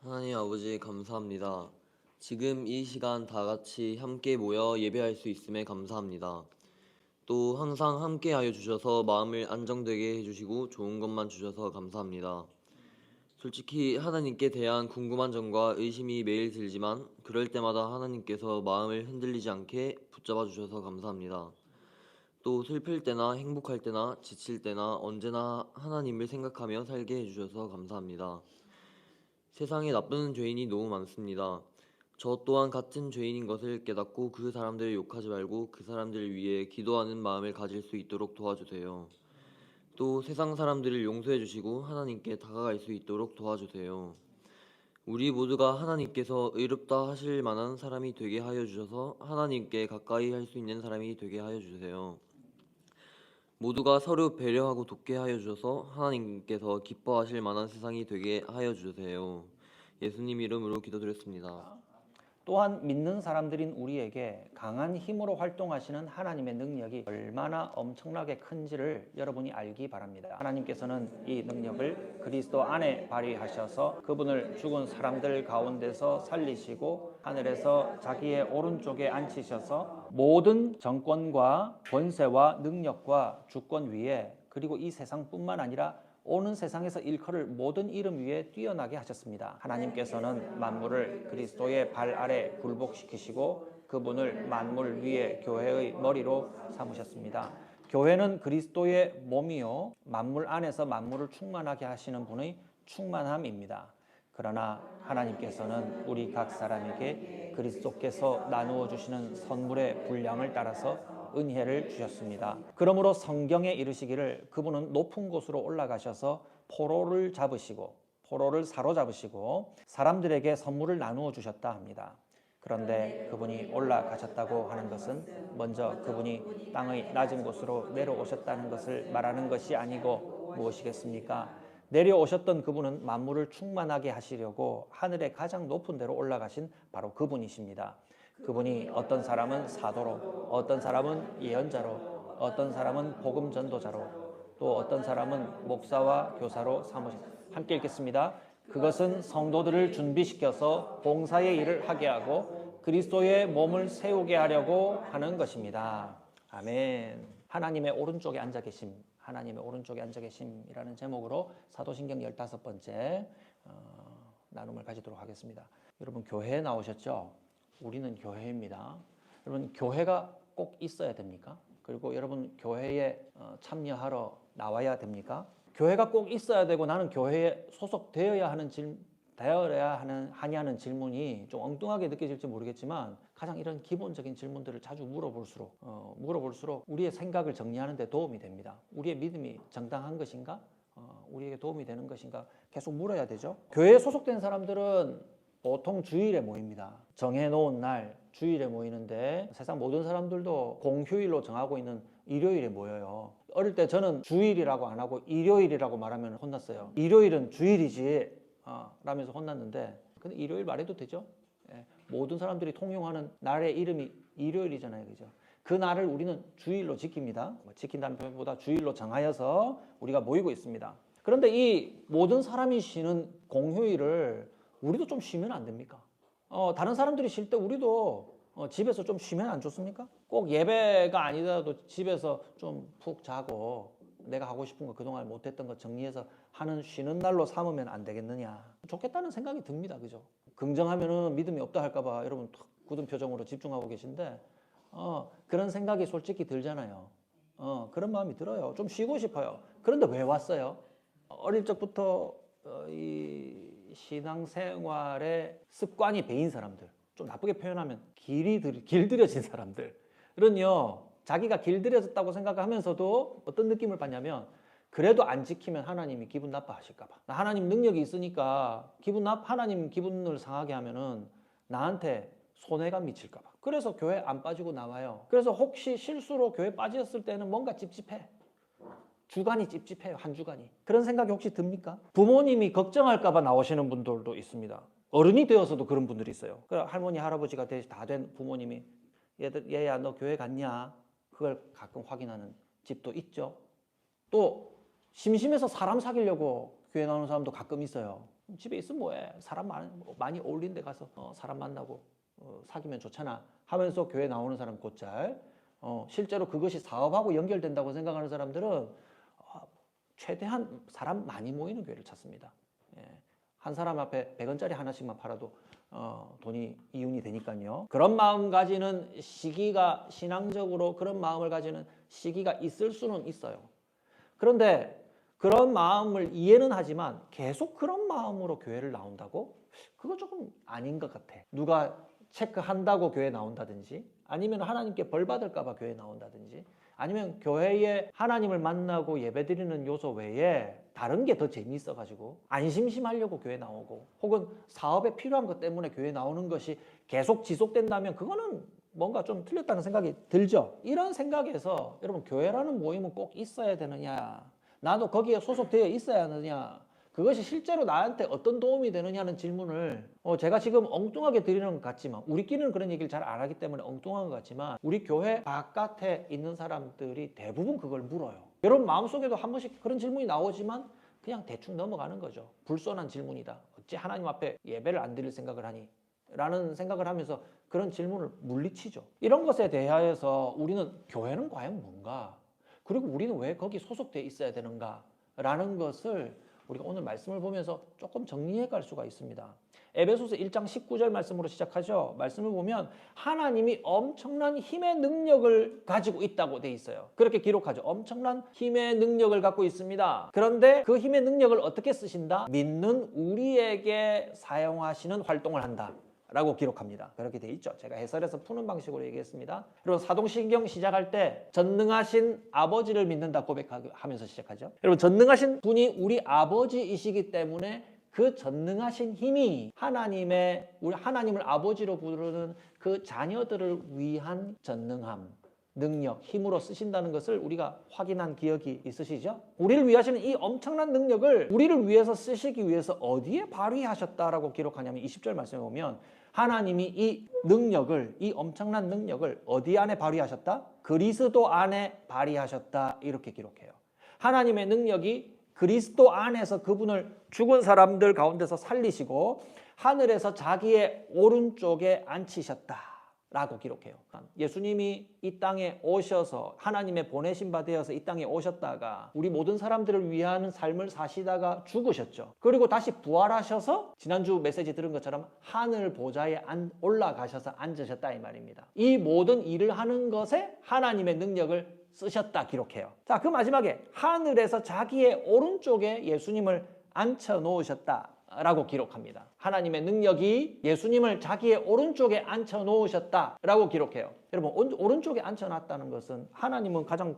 하나님 아버지 감사합니다. 지금 이 시간 다 같이 함께 모여 예배할 수 있음에 감사합니다. 또 항상 함께 하여 주셔서 마음을 안정되게 해주시고 좋은 것만 주셔서 감사합니다. 솔직히 하나님께 대한 궁금한 점과 의심이 매일 들지만 그럴 때마다 하나님께서 마음을 흔들리지 않게 붙잡아 주셔서 감사합니다. 또 슬플 때나 행복할 때나 지칠 때나 언제나 하나님을 생각하며 살게 해주셔서 감사합니다. 세상에 나쁜 죄인이 너무 많습니다. 저 또한 같은 죄인인 것을 깨닫고 그 사람들을 욕하지 말고 그 사람들을 위해 기도하는 마음을 가질 수 있도록 도와주세요. 또 세상 사람들을 용서해 주시고 하나님께 다가갈 수 있도록 도와주세요. 우리 모두가 하나님께서 의롭다 하실 만한 사람이 되게 하여 주셔서 하나님께 가까이 할 수 있는 사람이 되게 하여 주세요. 모두가 서로 배려하고 돕게 하여 주셔서 하나님께서 기뻐하실 만한 세상이 되게 하여 주세요. 예수님 이름으로 기도드렸습니다. 또한 믿는 사람들인 우리에게 강한 힘으로 활동하시는 하나님의 능력이 얼마나 엄청나게 큰지를 여러분이 알기 바랍니다. 하나님께서는 이 능력을 그리스도 안에 발휘하셔서 그분을 죽은 사람들 가운데서 살리시고 하늘에서 자기의 오른쪽에 앉히셔서 모든 정권과 권세와 능력과 주권 위에 그리고 이 세상뿐만 아니라 오는 세상에서 일컬을 모든 이름 위에 뛰어나게 하셨습니다. 하나님께서는 만물을 그리스도의 발 아래 굴복시키시고 그분을 만물 위에 교회의 머리로 삼으셨습니다. 교회는 그리스도의 몸이요 만물 안에서 만물을 충만하게 하시는 분의 충만함입니다. 그러나 하나님께서는 우리 각 사람에게 그리스도께서 나누어 주시는 선물의 분량을 따라서 은혜를 주셨습니다. 그러므로 성경에 이르시기를 그분은 높은 곳으로 올라가셔서 포로를 잡으시고 포로를 사로잡으시고 사람들에게 선물을 나누어 주셨다 합니다. 그런데 그분이 올라가셨다고 하는 것은 먼저 그분이 땅의 낮은 곳으로 내려오셨다는 것을 말하는 것이 아니고 무엇이겠습니까? 내려오셨던 그분은 만물을 충만하게 하시려고 하늘의 가장 높은 데로 올라가신 바로 그분이십니다. 그분이 어떤 사람은 사도로, 어떤 사람은 예언자로, 어떤 사람은 복음 전도자로, 또 어떤 사람은 목사와 교사로 삼으신. 함께 읽겠습니다. 그것은 성도들을 준비시켜서 봉사의 일을 하게 하고 그리스도의 몸을 세우게 하려고 하는 것입니다. 아멘. 하나님의 오른쪽에 앉아 계심, 하나님의 오른쪽에 앉아 계심이라는 제목으로 사도신경 15번째 나눔을 가지도록 하겠습니다. 여러분 교회에 나오셨죠? 우리는 교회입니다. 여러분 교회가 꼭 있어야 됩니까? 그리고 여러분 교회에 참여하러 나와야 됩니까? 교회가 꼭 있어야 되고 나는 교회에 소속되어야 하냐는 질문이 좀 엉뚱하게 느껴질지 모르겠지만 가장 이런 기본적인 질문들을 자주 물어볼수록 우리의 생각을 정리하는 데 도움이 됩니다. 우리의 믿음이 정당한 것인가? 우리에게 도움이 되는 것인가? 계속 물어야 되죠. 교회에 소속된 사람들은 보통 주일에 모입니다. 정해놓은 날 주일에 모이는데 세상 모든 사람들도 공휴일로 정하고 있는 일요일에 모여요. 어릴 때 저는 주일이라고 안 하고 일요일이라고 말하면 혼났어요. 일요일은 주일이지 라면서 혼났는데 근데 일요일 말해도 되죠? 예, 모든 사람들이 통용하는 날의 이름이 일요일이잖아요. 그죠? 그 날을 우리는 주일로 지킵니다. 지킨다는 표현보다 주일로 정하여서 우리가 모이고 있습니다. 그런데 이 모든 사람이 쉬는 공휴일을 우리도 좀 쉬면 안 됩니까? 다른 사람들이 쉴 때 우리도 집에서 좀 쉬면 안 좋습니까? 꼭 예배가 아니더라도 집에서 좀 푹 자고 내가 하고 싶은 거 그동안 못했던 거 정리해서 하는 쉬는 날로 삼으면 안 되겠느냐. 좋겠다는 생각이 듭니다. 그죠? 긍정하면은 믿음이 없다 할까봐 여러분 탁 굳은 표정으로 집중하고 계신데 그런 생각이 솔직히 들잖아요. 그런 마음이 들어요. 좀 쉬고 싶어요. 그런데 왜 왔어요? 어릴 적부터 이 신앙생활의 습관이 배인 사람들, 좀 나쁘게 표현하면 길들여진 사람들은요 자기가 길들여졌다고 생각하면서도 어떤 느낌을 받냐면 그래도 안 지키면 하나님이 기분 나빠하실까봐. 하나님 능력이 있으니까 하나님 기분을 상하게 하면은 나한테 손해가 미칠까봐. 그래서 교회 안 빠지고 나와요. 그래서 혹시 실수로 교회 빠졌을 때는 뭔가 찝찝해. 주간이 찝찝해요. 한 주간이. 그런 생각이 혹시 듭니까? 부모님이 걱정할까 봐 나오시는 분들도 있습니다. 어른이 되어서도 그런 분들이 있어요. 할머니 할아버지가 다 된 부모님이 얘야 너 교회 갔냐? 그걸 가끔 확인하는 집도 있죠. 또 심심해서 사람 사귀려고 교회 나오는 사람도 가끔 있어요. 집에 있으면 뭐해? 사람 많이 어울리는 데 가서 사람 만나고 사귀면 좋잖아 하면서 교회 나오는 사람 곧잘 실제로 그것이 사업하고 연결된다고 생각하는 사람들은 최대한 사람 많이 모이는 교회를 찾습니다. 예. 한 사람 앞에 100원짜리 하나씩만 팔아도 돈이 이윤이 되니까요. 그런 마음 가지는 시기가 신앙적으로 그런 마음을 가지는 시기가 있을 수는 있어요. 그런데 그런 마음을 이해는 하지만 계속 그런 마음으로 교회를 나온다고? 그거 조금 아닌 것 같아. 누가 체크한다고 교회 나온다든지 아니면 하나님께 벌 받을까 봐 교회 나온다든지 아니면 교회에 하나님을 만나고 예배드리는 요소 외에 다른 게 더 재미있어 가지고 안 심심하려고 교회 나오고 혹은 사업에 필요한 것 때문에 교회 나오는 것이 계속 지속된다면 그거는 뭔가 좀 틀렸다는 생각이 들죠. 이런 생각에서 여러분 교회라는 모임은 꼭 있어야 되느냐, 나도 거기에 소속되어 있어야 하느냐, 그것이 실제로 나한테 어떤 도움이 되느냐는 질문을 제가 지금 엉뚱하게 드리는 것 같지만 우리끼리는 그런 얘기를 잘 안 하기 때문에 엉뚱한 것 같지만 우리 교회 바깥에 있는 사람들이 대부분 그걸 물어요. 여러분 마음속에도 한 번씩 그런 질문이 나오지만 그냥 대충 넘어가는 거죠. 불손한 질문이다. 어찌 하나님 앞에 예배를 안 드릴 생각을 하니? 라는 생각을 하면서 그런 질문을 물리치죠. 이런 것에 대하여서 우리는 교회는 과연 뭔가? 그리고 우리는 왜 거기 소속되어 있어야 되는가? 라는 것을 우리가 오늘 말씀을 보면서 조금 정리해 갈 수가 있습니다. 에베소서 1장 19절 말씀으로 시작하죠. 말씀을 보면 하나님이 엄청난 힘의 능력을 가지고 있다고 돼 있어요. 그렇게 기록하죠. 엄청난 힘의 능력을 갖고 있습니다. 그런데 그 힘의 능력을 어떻게 쓰신다? 믿는 우리에게 사용하시는 활동을 한다 라고 기록합니다. 그렇게 돼 있죠. 제가 해설해서 푸는 방식으로 얘기했습니다. 여러분 사도신경 시작할 때 전능하신 아버지를 믿는다 고백하면서 시작하죠. 여러분 전능하신 분이 우리 아버지이시기 때문에 그 전능하신 힘이 하나님을 아버지로 부르는 그 자녀들을 위한 전능함, 능력, 힘으로 쓰신다는 것을 우리가 확인한 기억이 있으시죠? 우리를 위하시는 이 엄청난 능력을 우리를 위해서 쓰시기 위해서 어디에 발휘하셨다라고 기록하냐면 20절 말씀에 보면 하나님이 이 능력을, 이 엄청난 능력을 어디 안에 발휘하셨다? 그리스도 안에 발휘하셨다 이렇게 기록해요. 하나님의 능력이 그리스도 안에서 그분을 죽은 사람들 가운데서 살리시고 하늘에서 자기의 오른쪽에 앉히셨다 라고 기록해요. 예수님이 이 땅에 오셔서 하나님의 보내신 바 되어서 이 땅에 오셨다가 우리 모든 사람들을 위한 삶을 사시다가 죽으셨죠. 그리고 다시 부활하셔서 지난주 메시지 들은 것처럼 하늘 보좌에 올라가셔서 앉으셨다 이 말입니다. 이 모든 일을 하는 것에 하나님의 능력을 쓰셨다 기록해요. 자, 그 마지막에 하늘에서 자기의 오른쪽에 예수님을 앉혀 놓으셨다 라고 기록합니다. 하나님의 능력이 예수님을 자기의 오른쪽에 앉혀 놓으셨다라고 기록해요. 여러분 오른쪽에 앉혀놨다는 것은 하나님은 가장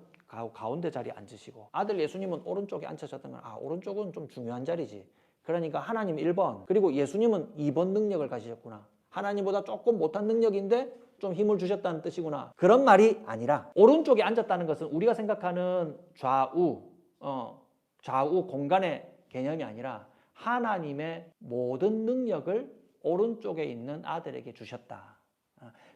가운데 자리에 앉으시고 아들 예수님은 오른쪽에 앉혀졌다는 건 오른쪽은 좀 중요한 자리지. 그러니까 하나님 1번 그리고 예수님은 2번 능력을 가지셨구나. 하나님보다 조금 못한 능력인데 좀 힘을 주셨다는 뜻이구나. 그런 말이 아니라 오른쪽에 앉았다는 것은 우리가 생각하는 좌우 공간의 개념이 아니라 하나님의 모든 능력을 오른쪽에 있는 아들에게 주셨다.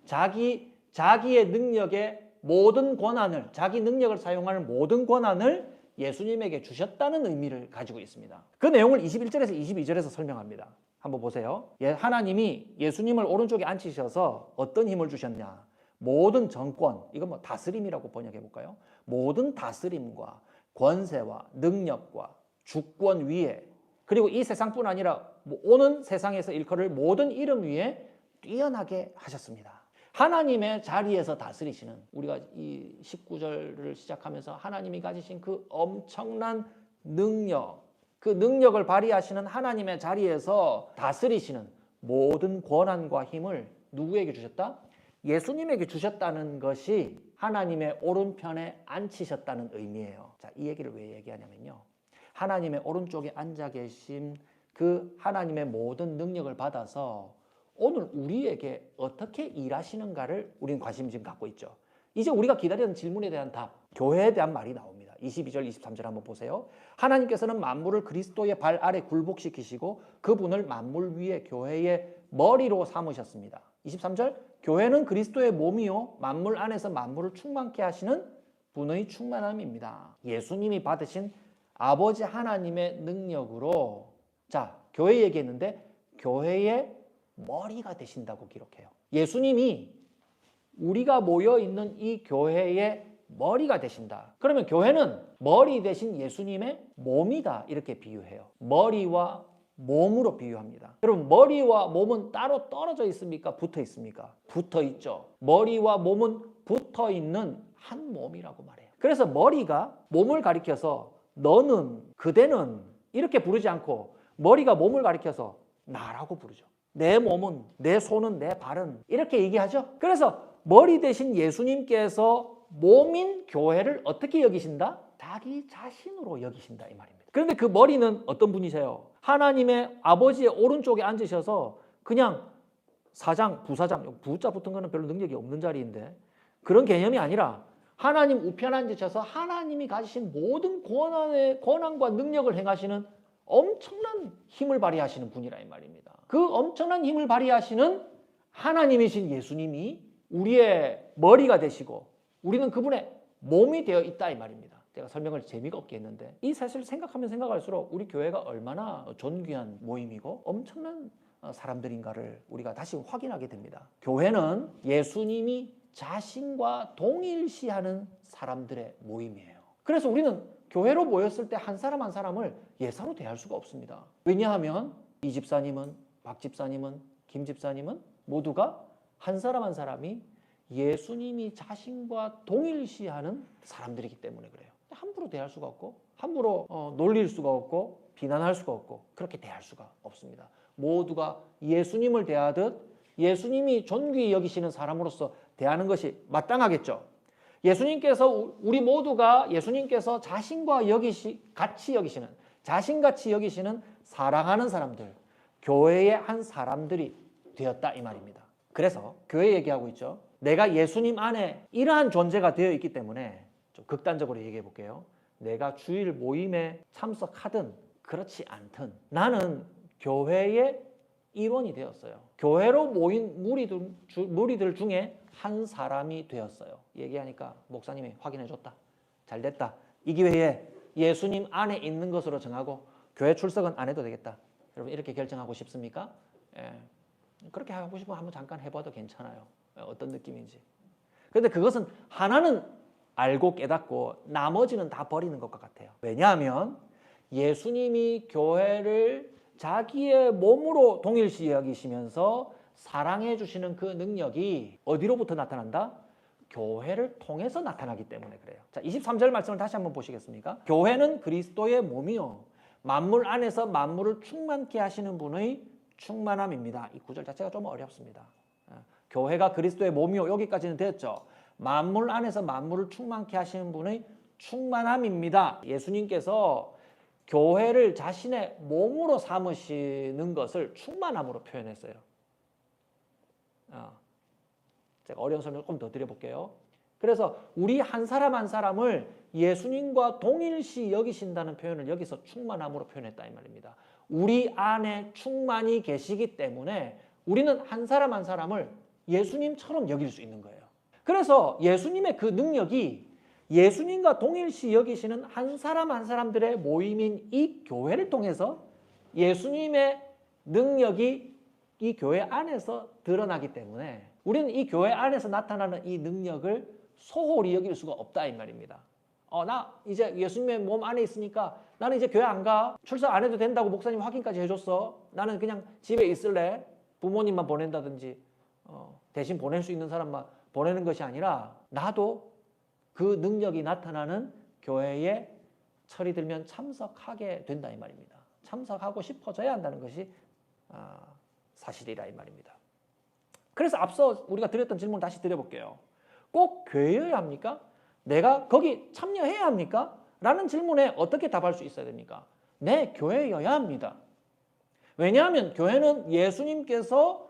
자기의 능력의 모든 권한을, 자기 능력을 사용하는 모든 권한을 예수님에게 주셨다는 의미를 가지고 있습니다. 그 내용을 21절에서 22절에서 설명합니다. 한번 보세요. 하나님이 예수님을 오른쪽에 앉히셔서 어떤 힘을 주셨냐? 모든 정권, 이건 뭐 다스림이라고 번역해 볼까요? 모든 다스림과 권세와 능력과 주권 위에 그리고 이 세상뿐 아니라 오는 세상에서 일컬을 모든 이름 위에 뛰어나게 하셨습니다. 하나님의 자리에서 다스리시는 우리가 이 19절을 시작하면서 하나님이 가지신 그 엄청난 능력, 그 능력을 발휘하시는 하나님의 자리에서 다스리시는 모든 권한과 힘을 누구에게 주셨다? 예수님에게 주셨다는 것이 하나님의 오른편에 앉히셨다는 의미예요. 자, 이 얘기를 왜 얘기하냐면요. 하나님의 오른쪽에 앉아 계신 그 하나님의 모든 능력을 받아서 오늘 우리에게 어떻게 일하시는가를 우리는 관심 지금 갖고 있죠. 이제 우리가 기다리는 질문에 대한 답, 교회에 대한 말이 나옵니다. 22절, 23절 한번 보세요. 하나님께서는 만물을 그리스도의 발 아래 굴복시키시고 그분을 만물 위에 교회의 머리로 삼으셨습니다. 23절, 교회는 그리스도의 몸이요 만물 안에서 만물을 충만케 하시는 분의 충만함입니다. 예수님이 받으신 아버지 하나님의 능력으로 자 교회 얘기했는데 교회의 머리가 되신다고 기록해요. 예수님이 우리가 모여 있는 이 교회의 머리가 되신다. 그러면 교회는 머리 대신 예수님의 몸이다 이렇게 비유해요. 머리와 몸으로 비유합니다. 여러분 머리와 몸은 따로 떨어져 있습니까? 붙어 있습니까? 붙어 있죠. 머리와 몸은 붙어 있는 한 몸이라고 말해요. 그래서 머리가 몸을 가리켜서 너는, 그대는 이렇게 부르지 않고 머리가 몸을 가리켜서 나라고 부르죠. 내 몸은, 내 손은, 내 발은 이렇게 얘기하죠. 그래서 머리 대신 예수님께서 몸인 교회를 어떻게 여기신다? 자기 자신으로 여기신다 이 말입니다. 그런데 그 머리는 어떤 분이세요? 하나님의 아버지의 오른쪽에 앉으셔서 그냥 사장, 부사장, 부자 붙은 거는 별로 능력이 없는 자리인데 그런 개념이 아니라 하나님 우편에 앉으셔서 하나님이 가지신 모든 권한과 능력을 행하시는 엄청난 힘을 발휘하시는 분이라 이 말입니다. 그 엄청난 힘을 발휘하시는 하나님이신 예수님이 우리의 머리가 되시고 우리는 그분의 몸이 되어 있다 이 말입니다. 제가 설명을 재미가 없게 했는데 이 사실을 생각하면 생각할수록 우리 교회가 얼마나 존귀한 모임이고 엄청난 사람들인가를 우리가 다시 확인하게 됩니다. 교회는 예수님이 자신과 동일시하는 사람들의 모임이에요. 그래서 우리는 교회로 모였을 때 한 사람 한 사람을 예사로 대할 수가 없습니다. 왜냐하면 이 집사님은, 박 집사님은, 김 집사님은 모두가 한 사람 한 사람이 예수님이 자신과 동일시하는 사람들이기 때문에 그래요. 함부로 대할 수가 없고 함부로 놀릴 수가 없고 비난할 수가 없고 그렇게 대할 수가 없습니다. 모두가 예수님을 대하듯 예수님이 존귀히 여기시는 사람으로서 대하는 것이 마땅하겠죠. 예수님께서 우리 모두가 예수님께서 자신과 같이 여기시는 자신같이 여기시는 사랑하는 사람들, 교회의 한 사람들이 되었다 이 말입니다. 그래서 교회 얘기하고 있죠. 내가 예수님 안에 이러한 존재가 되어 있기 때문에 좀 극단적으로 얘기해 볼게요. 내가 주일 모임에 참석하든 그렇지 않든 나는 교회의 일원이 되었어요. 교회로 모인 무리들 중에 한 사람이 되었어요. 얘기하니까 목사님이 확인해 줬다. 잘 됐다. 이 기회에 예수님 안에 있는 것으로 정하고 교회 출석은 안 해도 되겠다. 여러분 이렇게 결정하고 싶습니까? 예. 그렇게 하고 싶으면 한번 잠깐 해봐도 괜찮아요. 어떤 느낌인지. 그런데 그것은 하나는 알고 깨닫고 나머지는 다 버리는 것과 같아요. 왜냐하면 예수님이 교회를 자기의 몸으로 동일시 여기시면서 사랑해 주시는 그 능력이 어디로부터 나타난다? 교회를 통해서 나타나기 때문에 그래요. 자, 23절 말씀을 다시 한번 보시겠습니까? 교회는 그리스도의 몸이요 만물 안에서 만물을 충만케 하시는 분의 충만함입니다. 이 구절 자체가 좀 어렵습니다. 교회가 그리스도의 몸이요 여기까지는 됐죠. 만물 안에서 만물을 충만케 하시는 분의 충만함입니다. 예수님께서 교회를 자신의 몸으로 삼으시는 것을 충만함으로 표현했어요. 제가 어려운 설명을 조금 더 드려볼게요. 그래서 우리 한 사람 한 사람을 예수님과 동일시 여기신다는 표현을 여기서 충만함으로 표현했다 이 말입니다. 우리 안에 충만히 계시기 때문에 우리는 한 사람 한 사람을 예수님처럼 여길 수 있는 거예요. 그래서 예수님의 그 능력이 예수님과 동일시 여기시는 한 사람 한 사람들의 모임인 이 교회를 통해서 예수님의 능력이 이 교회 안에서 드러나기 때문에 우리는 이 교회 안에서 나타나는 이 능력을 소홀히 여길 수가 없다 이 말입니다. 나 이제 예수님의 몸 안에 있으니까 나는 이제 교회 안 가. 출석 안 해도 된다고 목사님 확인까지 해줬어. 나는 그냥 집에 있을래. 부모님만 보낸다든지 대신 보낼 수 있는 사람만 보내는 것이 아니라 나도 그 능력이 나타나는 교회에 철이 들면 참석하게 된다 이 말입니다. 참석하고 싶어져야 한다는 것이 사실이라 이 말입니다. 그래서 앞서 우리가 드렸던 질문 다시 드려볼게요. 꼭 교회여야 합니까? 내가 거기 참여해야 합니까? 라는 질문에 어떻게 답할 수 있어야 됩니까? 네, 교회여야 합니다. 왜냐하면 교회는 예수님께서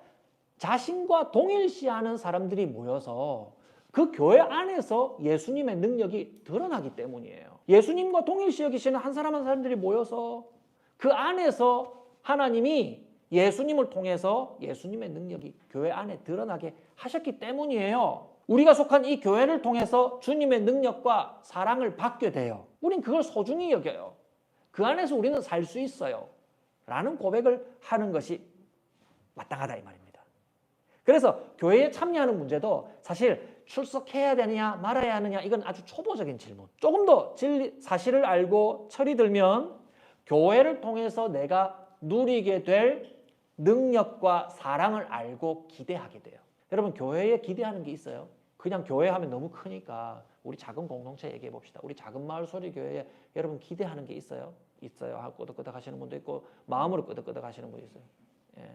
자신과 동일시하는 사람들이 모여서 그 교회 안에서 예수님의 능력이 드러나기 때문이에요. 예수님과 동일시 여기시는 한 사람 한 사람들이 모여서 그 안에서 하나님이 예수님을 통해서 예수님의 능력이 교회 안에 드러나게 하셨기 때문이에요. 우리가 속한 이 교회를 통해서 주님의 능력과 사랑을 받게 돼요. 우린 그걸 소중히 여겨요. 그 안에서 우리는 살 수 있어요. 라는 고백을 하는 것이 마땅하다 이 말입니다. 그래서 교회에 참여하는 문제도 사실 출석해야 되느냐 말아야 하느냐 이건 아주 초보적인 질문. 조금 더 진리, 사실을 알고 철이 들면 교회를 통해서 내가 누리게 될 능력과 사랑을 알고 기대하게 돼요. 여러분 교회에 기대하는 게 있어요? 그냥 교회 하면 너무 크니까 우리 작은 공동체 얘기해 봅시다. 우리 작은 마을 소리 교회에 여러분 기대하는 게 있어요? 있어요. 하고 끄덕끄덕 하시는 분도 있고 마음으로 끄덕끄덕 하시는 분도 있어요. 예.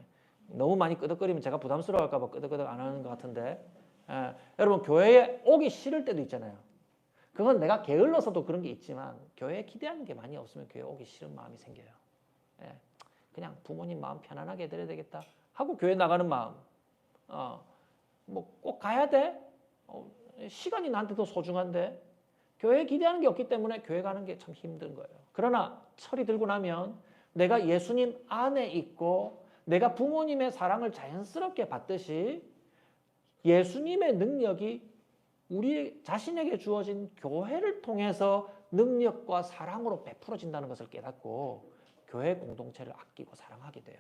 너무 많이 끄덕거리면 제가 부담스러워할까 봐 끄덕끄덕 안 하는 것 같은데 여러분 교회에 오기 싫을 때도 있잖아요. 그건 내가 게을러서도 그런 게 있지만 교회에 기대하는 게 많이 없으면 교회 오기 싫은 마음이 생겨요. 그냥 부모님 마음 편안하게 해드려야 되겠다 하고 교회 나가는 마음. 뭐 꼭 가야 돼? 시간이 나한테 더 소중한데 교회에 기대하는 게 없기 때문에 교회 가는 게 참 힘든 거예요. 그러나 철이 들고 나면 내가 예수님 안에 있고 내가 부모님의 사랑을 자연스럽게 받듯이 예수님의 능력이 우리 자신에게 주어진 교회를 통해서 능력과 사랑으로 베풀어진다는 것을 깨닫고 교회 공동체를 아끼고 사랑하게 돼요.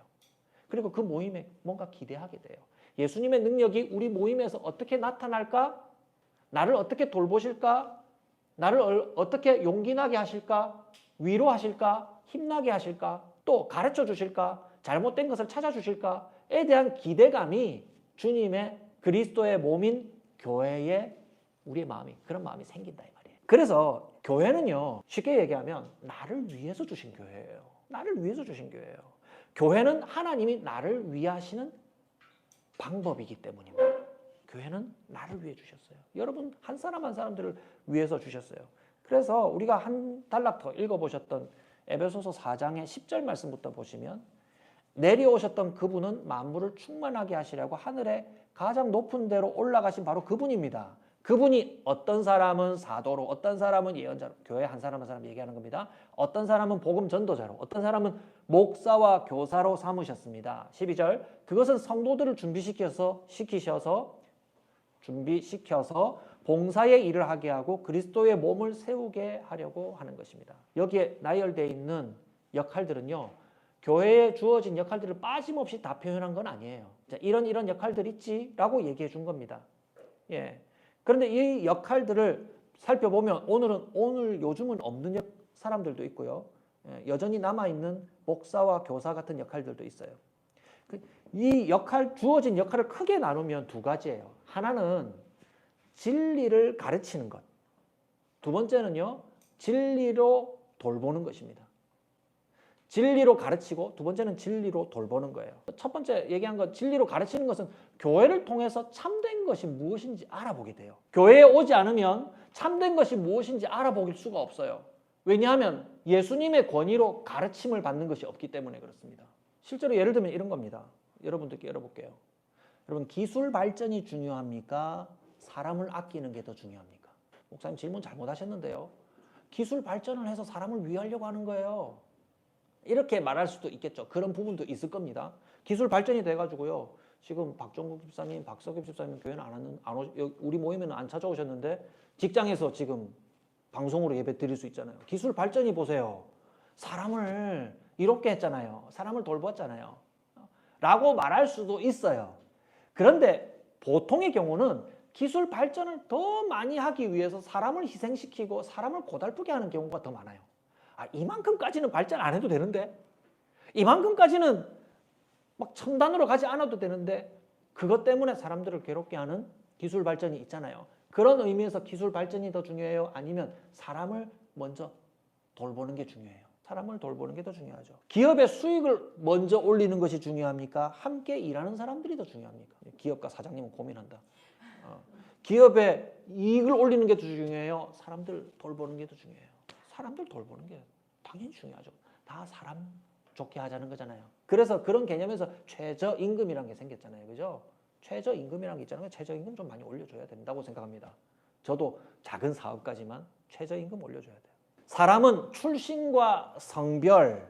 그리고 그 모임에 뭔가 기대하게 돼요. 예수님의 능력이 우리 모임에서 어떻게 나타날까? 나를 어떻게 돌보실까? 나를 어떻게 용기 나게 하실까? 위로하실까? 힘나게 하실까? 또 가르쳐 주실까? 잘못된 것을 찾아주실까에 대한 기대감이 주님의 그리스도의 몸인 교회에 우리의 마음이 그런 마음이 생긴다 이 말이에요. 그래서 교회는요 쉽게 얘기하면 나를 위해서 주신 교회예요. 나를 위해서 주신 교회예요. 교회는 하나님이 나를 위하시는 방법이기 때문입니다. 교회는 나를 위해 주셨어요. 여러분 한 사람 한 사람들을 위해서 주셨어요. 그래서 우리가 한 단락 더 읽어보셨던 에베소서 4장의 10절 말씀부터 보시면 내려오셨던 그분은 만물을 충만하게 하시려고 하늘에 가장 높은 데로 올라가신 바로 그분입니다. 그분이 어떤 사람은 사도로, 어떤 사람은 예언자로, 교회 한 사람 한 사람 얘기하는 겁니다. 어떤 사람은 복음 전도자로, 어떤 사람은 목사와 교사로 삼으셨습니다. 12절 그것은 성도들을 준비시켜서 봉사의 일을 하게 하고 그리스도의 몸을 세우게 하려고 하는 것입니다. 여기에 나열되어 있는 역할들은요. 교회에 주어진 역할들을 빠짐없이 다 표현한 건 아니에요. 자, 이런 역할들 있지라고 얘기해 준 겁니다. 예. 그런데 이 역할들을 살펴보면 오늘 요즘은 없는 사람들도 있고요. 예, 여전히 남아있는 목사와 교사 같은 역할들도 있어요. 이 주어진 역할을 크게 나누면 두 가지예요. 하나는 진리를 가르치는 것. 두 번째는요. 진리로 돌보는 것입니다. 진리로 가르치고 두 번째는 진리로 돌보는 거예요. 첫 번째 얘기한 것 진리로 가르치는 것은 교회를 통해서 참된 것이 무엇인지 알아보게 돼요. 교회에 오지 않으면 참된 것이 무엇인지 알아볼 수가 없어요. 왜냐하면 예수님의 권위로 가르침을 받는 것이 없기 때문에 그렇습니다. 실제로 예를 들면 이런 겁니다. 여러분들께 열어볼게요. 여러분 기술 발전이 중요합니까? 사람을 아끼는 게 더 중요합니까? 목사님 질문 잘못하셨는데요. 기술 발전을 해서 사람을 위하려고 하는 거예요. 이렇게 말할 수도 있겠죠. 그런 부분도 있을 겁니다. 기술 발전이 돼가지고요. 지금 박종국 집사님, 박석엽 집사님 교회는 우리 모임에는 안 찾아오셨는데 직장에서 지금 방송으로 예배 드릴 수 있잖아요. 기술 발전이 보세요. 사람을 이롭게 했잖아요. 사람을 돌봤잖아요. 라고 말할 수도 있어요. 그런데 보통의 경우는 기술 발전을 더 많이 하기 위해서 사람을 희생시키고 사람을 고달프게 하는 경우가 더 많아요. 이만큼까지는 발전 안 해도 되는데 이만큼까지는 막 첨단으로 가지 않아도 되는데 그것 때문에 사람들을 괴롭게 하는 기술 발전이 있잖아요. 그런 의미에서 기술 발전이 더 중요해요? 아니면 사람을 먼저 돌보는 게 중요해요? 사람을 돌보는 게 더 중요하죠. 기업의 수익을 먼저 올리는 것이 중요합니까? 함께 일하는 사람들이 더 중요합니까? 기업가 사장님은 고민한다. 기업의 이익을 올리는 게 더 중요해요? 사람들 돌보는 게 더 중요해요? 사람들 돌보는 게 당연히 중요하죠. 다 사람 좋게 하자는 거잖아요. 그래서 그런 개념에서 최저임금이라는 게 생겼잖아요. 그죠? 최저임금이라는 게 있잖아요. 최저임금 좀 많이 올려줘야 된다고 생각합니다. 저도 작은 사업가지만 최저임금 올려줘야 돼요. 사람은 출신과 성별,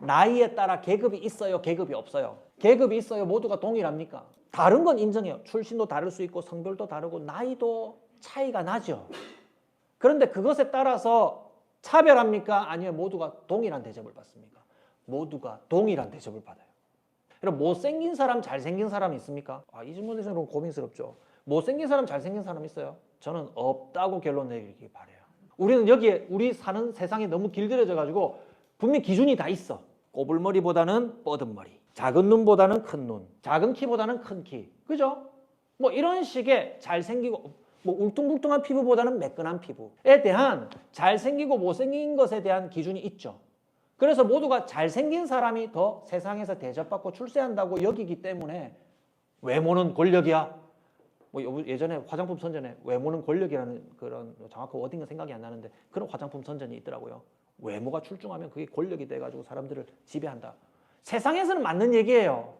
나이에 따라 계급이 있어요? 계급이 없어요? 계급이 있어요? 모두가 동일합니까? 다른 건 인정해요. 출신도 다를 수 있고 성별도 다르고 나이도 차이가 나죠. 그런데 그것에 따라서 차별합니까? 아니면 모두가 동일한 대접을 받습니까? 모두가 동일한 대접을 받아요. 여러분 못생긴 사람, 잘생긴 사람 있습니까? 이 질문에 대해서 고민스럽죠. 못생긴 사람, 잘생긴 사람 있어요? 저는 없다고 결론 내리기 바라요. 우리는 여기에 우리 사는 세상이 너무 길들여져 가지고 분명 기준이 다 있어. 꼬불머리보다는 뻗은 머리, 작은 눈보다는 큰 눈, 작은 키보다는 큰 키, 그죠? 뭐 이런 식의 잘생기고 뭐 울퉁불퉁한 피부보다는 매끈한 피부에 대한 잘생기고 못생긴 것에 대한 기준이 있죠. 그래서 모두가 잘생긴 사람이 더 세상에서 대접받고 출세한다고 여기기 때문에 외모는 권력이야. 뭐 예전에 화장품 선전에 외모는 권력이라는 그런 정확한 워딩은 생각이 안 나는데 그런 화장품 선전이 있더라고요. 외모가 출중하면 그게 권력이 돼가지고 사람들을 지배한다. 세상에서는 맞는 얘기예요.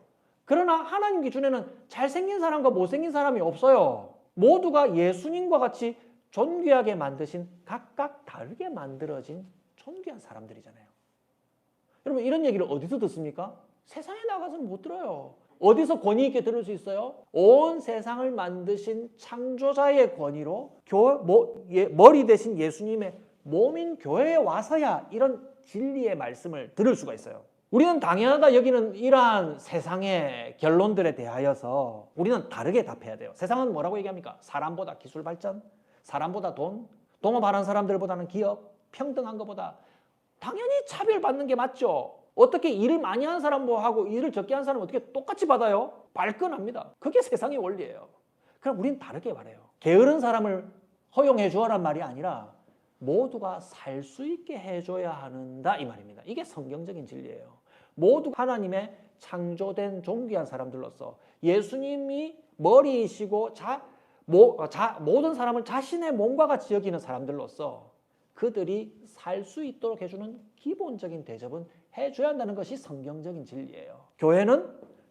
그러나 하나님 기준에는 잘생긴 사람과 못생긴 사람이 없어요. 모두가 예수님과 같이 존귀하게 만드신 각각 다르게 만들어진 존귀한 사람들이잖아요. 여러분 이런 얘기를 어디서 듣습니까? 세상에 나가서는 못 들어요. 어디서 권위 있게 들을 수 있어요? 온 세상을 만드신 창조자의 권위로 머리 대신 예수님의 몸인 교회에 와서야 이런 진리의 말씀을 들을 수가 있어요. 우리는 당연하다 여기는 이러한 세상의 결론들에 대하여서 우리는 다르게 답해야 돼요. 세상은 뭐라고 얘기합니까? 사람보다 기술 발전, 사람보다 돈, 동업하는 사람들보다는 기업, 평등한 것보다 당연히 차별받는 게 맞죠. 어떻게 일을 많이 하는 사람하고 일을 적게 하는 사람은 어떻게 똑같이 받아요? 발끈합니다. 그게 세상의 원리예요. 그럼 우린 다르게 말해요. 게으른 사람을 허용해 주어란 말이 아니라 모두가 살 수 있게 해줘야 한다 이 말입니다. 이게 성경적인 진리예요. 모두 하나님의 창조된 존귀한 사람들로서 예수님이 머리이시고 모든 사람을 자신의 몸과 같이 여기는 사람들로서 그들이 살 수 있도록 해주는 기본적인 대접은 해줘야 한다는 것이 성경적인 진리예요. 교회는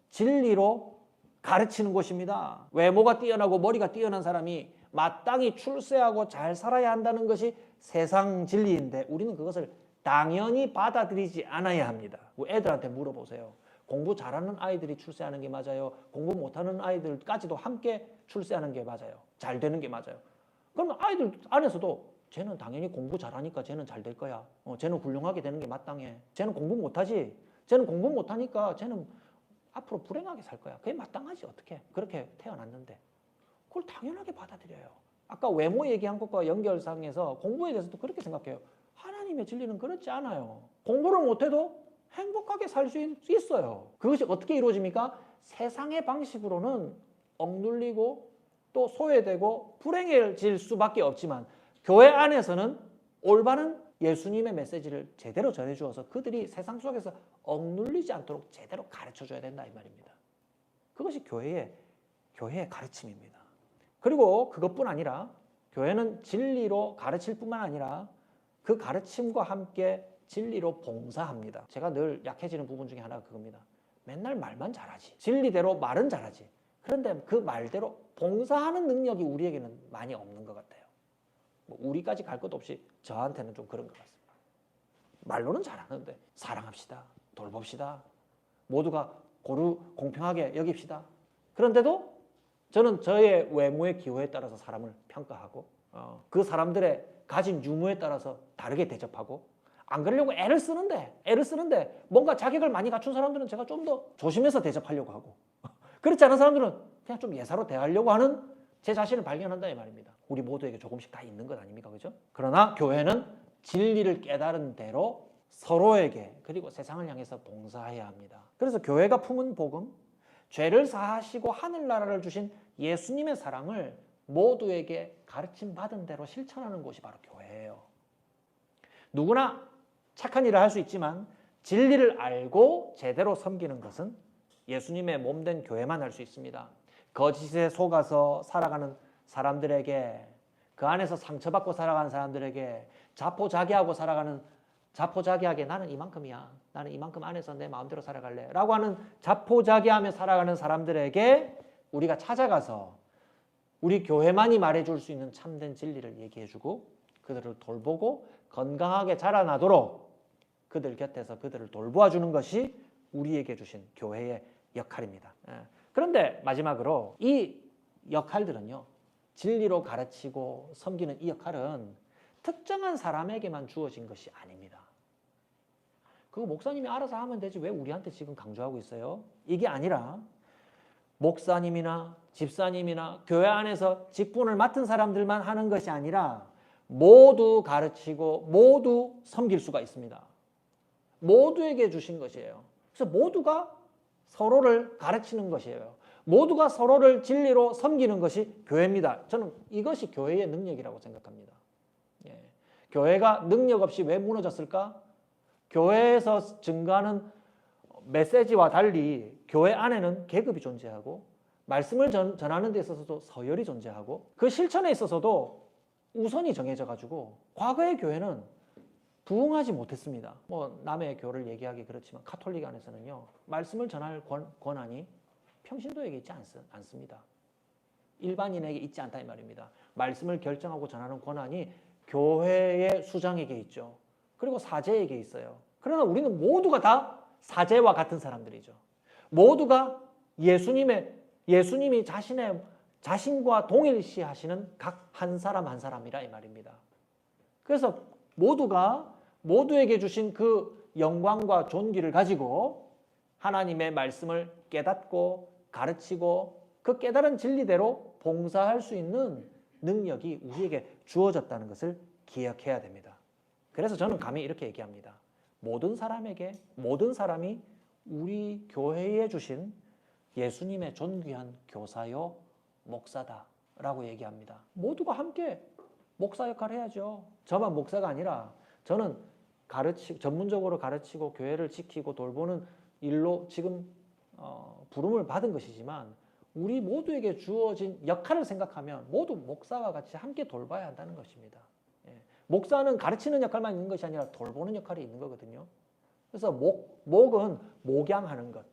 진리로 가르치는 곳입니다. 외모가 뛰어나고 머리가 뛰어난 사람이 마땅히 출세하고 잘 살아야 한다는 것이 세상 진리인데 우리는 그것을 당연히 받아들이지 않아야 합니다. 애들한테 물어보세요. 공부 잘하는 아이들이 출세하는 게 맞아요? 공부 못하는 아이들까지도 함께 출세하는 게 맞아요? 잘 되는 게 맞아요? 그러면 아이들 안에서도 쟤는 당연히 공부 잘하니까 쟤는 잘 될 거야. 쟤는 훌륭하게 되는 게 마땅해. 쟤는 공부 못하지. 쟤는 공부 못하니까 쟤는 앞으로 불행하게 살 거야. 그게 마땅하지 어떻게. 그렇게 태어났는데. 그걸 당연하게 받아들여요. 아까 외모 얘기한 것과 연결상에서 공부에 대해서도 그렇게 생각해요. 하나님의 진리는 그렇지 않아요. 공부를 못해도 행복하게 살 수 있어요. 그것이 어떻게 이루어집니까? 세상의 방식으로는 억눌리고 또 소외되고 불행해질 수밖에 없지만 교회 안에서는 올바른 예수님의 메시지를 제대로 전해주어서 그들이 세상 속에서 억눌리지 않도록 제대로 가르쳐줘야 된다 이 말입니다. 그것이 교회의 가르침입니다. 그리고 그것뿐 아니라 교회는 진리로 가르칠 뿐만 아니라 그 가르침과 함께 진리로 봉사합니다. 제가 늘 약해지는 부분 중에 하나가 그겁니다. 맨날 말만 잘하지. 진리대로 말은 잘하지. 그런데 그 말대로 봉사하는 능력이 우리에게는 많이 없는 것 같아요. 우리까지 갈 것도 없이 저한테는 좀 그런 것 같습니다. 말로는 잘하는데 사랑합시다. 돌봅시다. 모두가 공평하게 여깁시다. 그런데도 저는 저의 외모의 기호에 따라서 사람을 평가하고 그 사람들의 가진 유무에 따라서 다르게 대접하고 안 그러려고 애를 쓰는데 뭔가 자격을 많이 갖춘 사람들은 제가 좀 더 조심해서 대접하려고 하고 그렇지 않은 사람들은 그냥 좀 예사로 대하려고 하는 제 자신을 발견한다 이 말입니다. 우리 모두에게 조금씩 다 있는 것 아닙니까? 그죠? 그러나 교회는 진리를 깨달은 대로 서로에게 그리고 세상을 향해서 봉사해야 합니다. 그래서 교회가 품은 복음, 죄를 사하시고 하늘나라를 주신 예수님의 사랑을 모두에게 가르침 받은 대로 실천하는 곳이 바로 교회예요. 누구나 착한 일을 할 수 있지만 진리를 알고 제대로 섬기는 것은 예수님의 몸된 교회만 할 수 있습니다. 거짓에 속아서 살아가는 사람들에게 그 안에서 상처받고 살아가는 사람들에게 자포자기하게 나는 이만큼이야. 나는 이만큼 안에서 내 마음대로 살아갈래. 라고 하는 자포자기하며 살아가는 사람들에게 우리가 찾아가서 우리 교회만이 말해줄 수 있는 참된 진리를 얘기해주고 그들을 돌보고 건강하게 자라나도록 그들 곁에서 그들을 돌보아주는 것이 우리에게 주신 교회의 역할입니다. 그런데 마지막으로 이 역할들은요. 진리로 가르치고 섬기는 이 역할은 특정한 사람에게만 주어진 것이 아닙니다. 그거 목사님이 알아서 하면 되지 왜 우리한테 지금 강조하고 있어요? 이게 아니라 목사님이나 집사님이나 교회 안에서 직분을 맡은 사람들만 하는 것이 아니라 모두 가르치고 모두 섬길 수가 있습니다. 모두에게 주신 것이에요. 그래서 모두가 서로를 가르치는 것이에요. 모두가 서로를 진리로 섬기는 것이 교회입니다. 저는 이것이 교회의 능력이라고 생각합니다. 예. 교회가 능력 없이 왜 무너졌을까? 교회에서 증가하는 메시지와 달리 교회 안에는 계급이 존재하고 말씀을 전하는 데 있어서도 서열이 존재하고 그 실천에 있어서도 우선이 정해져 가지고 과거의 교회는 부응하지 못했습니다. 뭐 남의 교를 얘기하기 그렇지만 카톨릭 안에서는요. 말씀을 전할 권한이 평신도에게 있지 않습니다. 일반인에게 있지 않다 이 말입니다. 말씀을 결정하고 전하는 권한이 교회의 수장에게 있죠. 그리고 사제에게 있어요. 그러나 우리는 모두가 다 사제와 같은 사람들이죠. 모두가 예수님이 자신과 동일시하시는 각 한 사람 한 사람이라 이 말입니다. 그래서 모두에게 주신 그 영광과 존귀를 가지고 하나님의 말씀을 깨닫고 가르치고 그 깨달은 진리대로 봉사할 수 있는 능력이 우리에게 주어졌다는 것을 기억해야 됩니다. 그래서 저는 감히 이렇게 얘기합니다. 모든 사람이 우리 교회에 주신 예수님의 존귀한 교사요 목사다라고 얘기합니다. 모두가 함께 목사 역할을 해야죠. 저만 목사가 아니라 저는 전문적으로 가르치고 교회를 지키고 돌보는 일로 지금 부름을 받은 것이지만 우리 모두에게 주어진 역할을 생각하면 모두 목사와 같이 함께 돌봐야 한다는 것입니다. 예. 목사는 가르치는 역할만 있는 것이 아니라 돌보는 역할이 있는 거거든요. 그래서 목은 목양하는 것,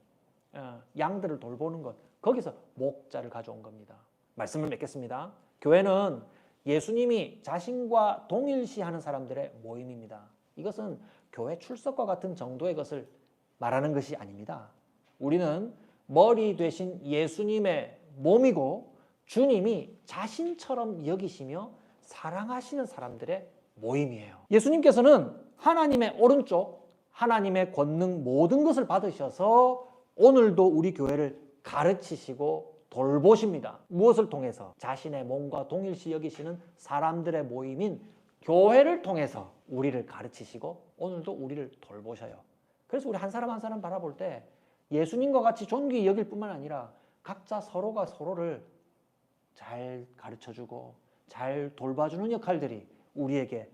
양들을 돌보는 것, 거기서 목자를 가져온 겁니다. 말씀을 맺겠습니다. 교회는 예수님이 자신과 동일시하는 사람들의 모임입니다. 이것은 교회 출석과 같은 정도의 것을 말하는 것이 아닙니다. 우리는 머리 되신 예수님의 몸이고 주님이 자신처럼 여기시며 사랑하시는 사람들의 모임이에요. 예수님께서는 하나님의 오른쪽, 하나님의 권능 모든 것을 받으셔서 오늘도 우리 교회를 가르치시고 돌보십니다. 무엇을 통해서? 자신의 몸과 동일시 여기시는 사람들의 모임인 교회를 통해서 우리를 가르치시고 오늘도 우리를 돌보셔요. 그래서 우리 한 사람 한 사람 바라볼 때 예수님과 같이 존귀히 여길 뿐만 아니라 각자 서로가 서로를 잘 가르쳐주고 잘 돌봐주는 역할들이 우리에게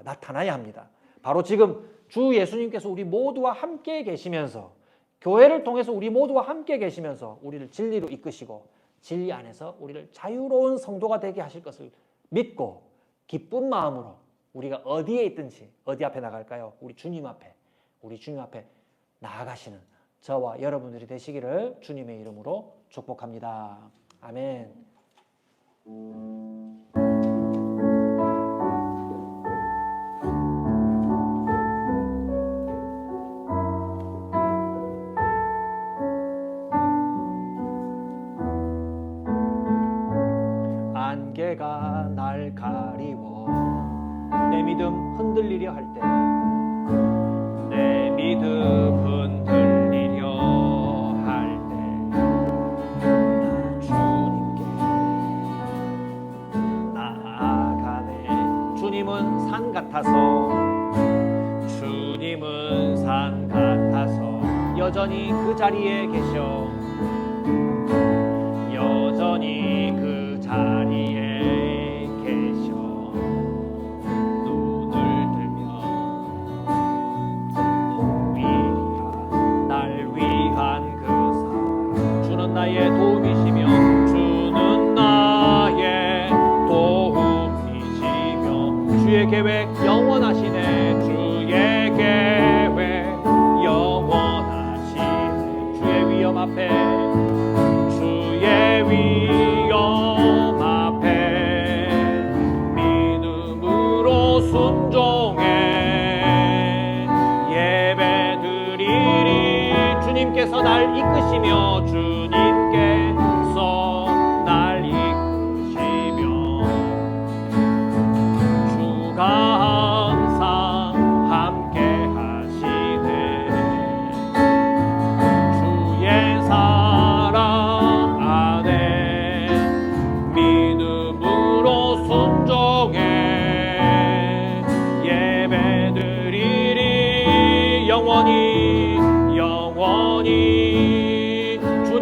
나타나야 합니다. 바로 지금 주 예수님께서 우리 모두와 함께 계시면서 교회를 통해서 우리 모두와 함께 계시면서 우리를 진리로 이끄시고 진리 안에서 우리를 자유로운 성도가 되게 하실 것을 믿고 기쁜 마음으로 우리가 어디에 있든지 어디 앞에 나갈까요? 우리 주님 앞에 나아가시는 저와 여러분들이 되시기를 주님의 이름으로 축복합니다. 아멘. 안개가 날 가리워 내 믿음 흔들리려 할 때 내 믿음 흔들리려 할 때 나 주님께 나아가네. 주님은 산 같아서 여전히 그 자리에 계셔. 여전히 그 자리에 계셔. 눈을 들면 날 위한 그 사랑 주는 나의 도움이시며 주의 계획 영원하시네. 주의 계획 영원하시네. 주의 위엄 앞에 믿음으로 순종해 예배드리리. 주님께서 날 이끄시며 주가 항상 함께 하시네.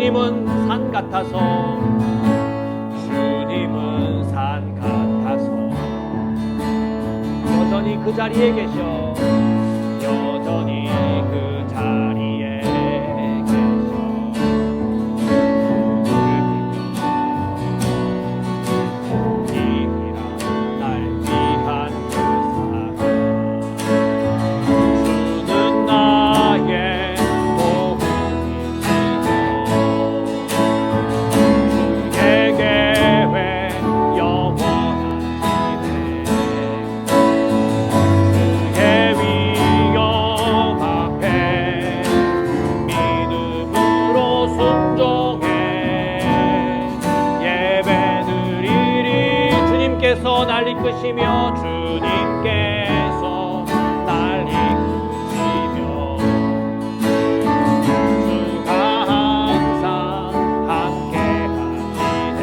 주님은 산 같아서 주님은 산 같아서 여전히 그 자리에 계셔 여전히 그 자리에 계셔 이기라 날 위한 그 사랑 주는 나의 도움이시여 주의 계획 영원하시네 주의 위엄 앞에 믿음으로 순종해 예배드리리 주님께서 날 이끄시며 주님께서 날 이끄시며 주가 항상 함께 하시네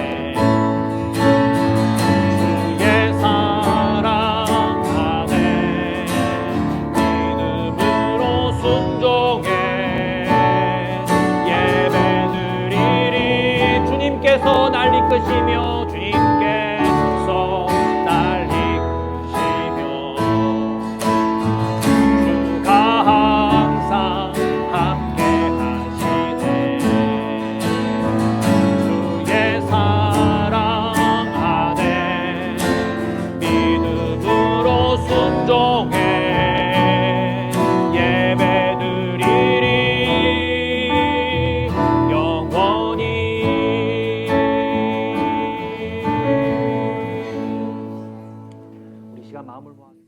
주의 사랑 안에 믿음으로 순종해 예배드리리 주님께서 날 이끄시며 주님께서 날 이끄시며 주가 항상 함께 하시네 주의 사랑 안에 믿음으로 순종해 예배드리리 영원히 우리 시간 마음을 모아